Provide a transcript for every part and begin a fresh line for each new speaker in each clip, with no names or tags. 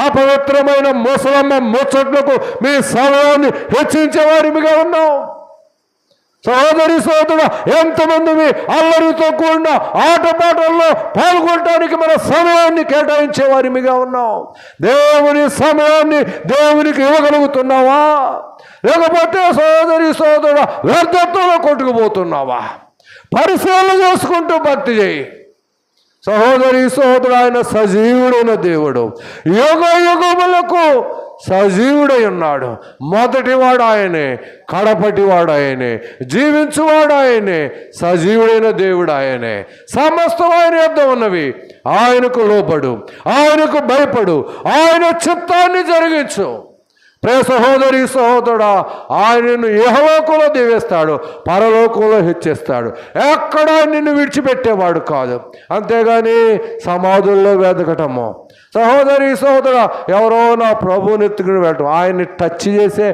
అపవిత్రమైన ముసలమ్మ ముచ్చట్లకు మీ సమయాన్ని హెచ్చించే వారిగా ఉన్నాం. సహోదరి సోదరుడు, ఎంతమంది మీ అల్లరితో కూడిన ఆటపాటల్లో పాల్గొనడానికి మన సమయాన్ని కేటాయించే వారిగా ఉన్నాం. దేవుని సమయాన్ని దేవునికి ఇవ్వగలుగుతున్నావా? లేకపోతే సహోదరి సోదరుడు వ్యర్థత్వంలో కొట్టుకుపోతున్నావా? పరిశీలన చేసుకుంటూ భక్తి చేయి. సహోదరి సోదరుడు, ఆయన సజీవుడైన దేవుడు, యుగ యుగములకు సజీవుడై ఉన్నాడు. మొదటివాడు ఆయనే, కడపటివాడు ఆయనే, జీవించువాడు ఆయనే, సజీవుడైన దేవుడు ఆయనే. సమస్తం ఆయన యొద్ద ఉన్నవి. ఆయనకు లోబడు, ఆయనకు భయపడు, ఆయన చిత్తాన్ని జరిగించు. ప్రియ సహోదరి సహోదరుడా, ఆయనను యెహోవాలో దీవిస్తాడు, పరలోకంలో హెచ్చిస్తాడు. ఎక్కడా నిన్ను విడిచిపెట్టేవాడు కాదు. అంతేగాని సమాధుల్లో వెతకటము. సహోదరి సహోదరుడా, ఎవరో నా ప్రభువుని ఎత్తుకుని వెళ్ళటం, ఆయన్ని టచ్ చేసే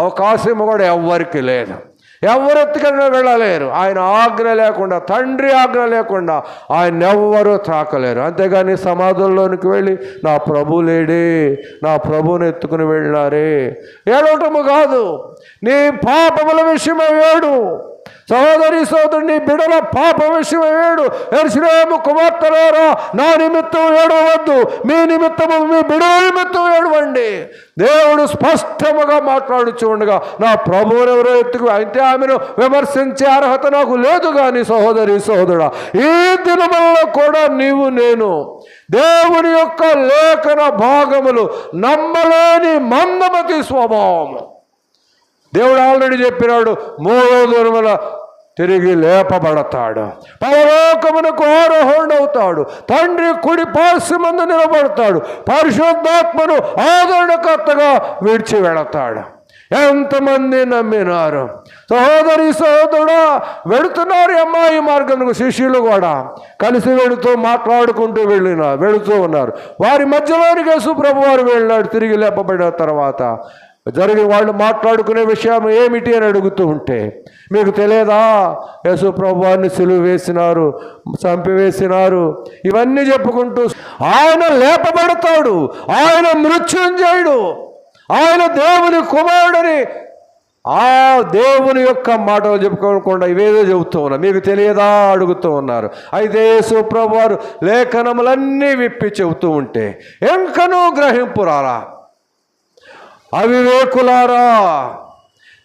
అవకాశం కూడా ఎవ్వరికి లేదు. ఎవరు ఎత్తుకైనా వెళ్ళలేరు. ఆయన ఆజ్ఞ లేకుండా, తండ్రి ఆజ్ఞ లేకుండా ఆయన ఎవ్వరూ తాకలేరు. అంతేగాని సమాధుల్లోనికి వెళ్ళి నా ప్రభు లేడే, నా ప్రభువుని ఎత్తుకుని వెళ్ళినారే ఏడవటము కాదు. నీ పాపముల విషయమై ఏడు. సహోదరి సోదరుడు, నీ బిడల పాప విషయం ఏడు. యెరూషలేము కుమార్తెలారా, నా నిమిత్తం ఏడవద్దు, మీ నిమిత్తము మీ బిడల నిమిత్తం ఏడవండి. దేవుడు స్పష్టముగా మాట్లాడుచు ఉండగా నా ప్రభువుని ఎవరో ఎత్తుకు, అయితే ఆమెను విమర్శించే అర్హత నాకు లేదు. కానీ సహోదరి సహోదరుడా, ఈ దినములలో కూడా నీవు నేను దేవుని యొక్క లేఖన భాగములు నమ్మలేని మందమతి స్వభావము. దేవుడు ఆల్రెడీ చెప్పినాడు, 3వ దినమున తిరిగి లేపబడతాడు, పరలోకమునకు ఆరోహణవుతాడు, తండ్రి కుడి పార్శ్వమందు నిలబడతాడు, పరిశుద్ధాత్మను ఆదరణకర్తగా విడిచి వెళతాడు. ఎంతమంది నమ్మినారు? సహోదరి సహోదరుడా, వెళుతున్నారు అమ్మాయి మార్గంలో. శిష్యులు కూడా కలిసి మాట్లాడుకుంటూ వెళుతూ ఉన్నారు. వారి మధ్యలోనికి యేసు ప్రభు వారు వెళ్ళినాడు. తిరిగి లేపబడిన తర్వాత జరిగి వాళ్ళు మాట్లాడుకునే విషయం ఏమిటి అని అడుగుతూ ఉంటే, మీకు తెలియదా యేసు ప్రభువాన్ని సిలువ వేసినారు, చంపివేసినారు, ఇవన్నీ చెప్పుకుంటూ ఆయన లేపబడతాడు, ఆయన మృత్యుంజయుడు, ఆయన దేవుని కుమారుడని ఆ దేవుని యొక్క మాటలు చెప్పుకోకుండా ఇవేదో చెబుతూ ఉన్నారు. మీకు తెలియదా అడుగుతూ ఉన్నారు. అయితే యేసు ప్రభువు వారు లేఖనములన్నీ విప్పి చెబుతూ ఉంటే ఎంకనూ గ్రహింపురారా, అవివేకులారా,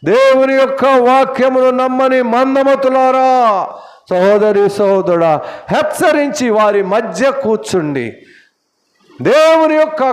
దేవుని యొక్క వాక్యమును నమ్మని మందమతులారా, సహోదరి సహోదరుడా, హెచ్చరించి వారి మధ్య కూర్చుండి దేవుని యొక్క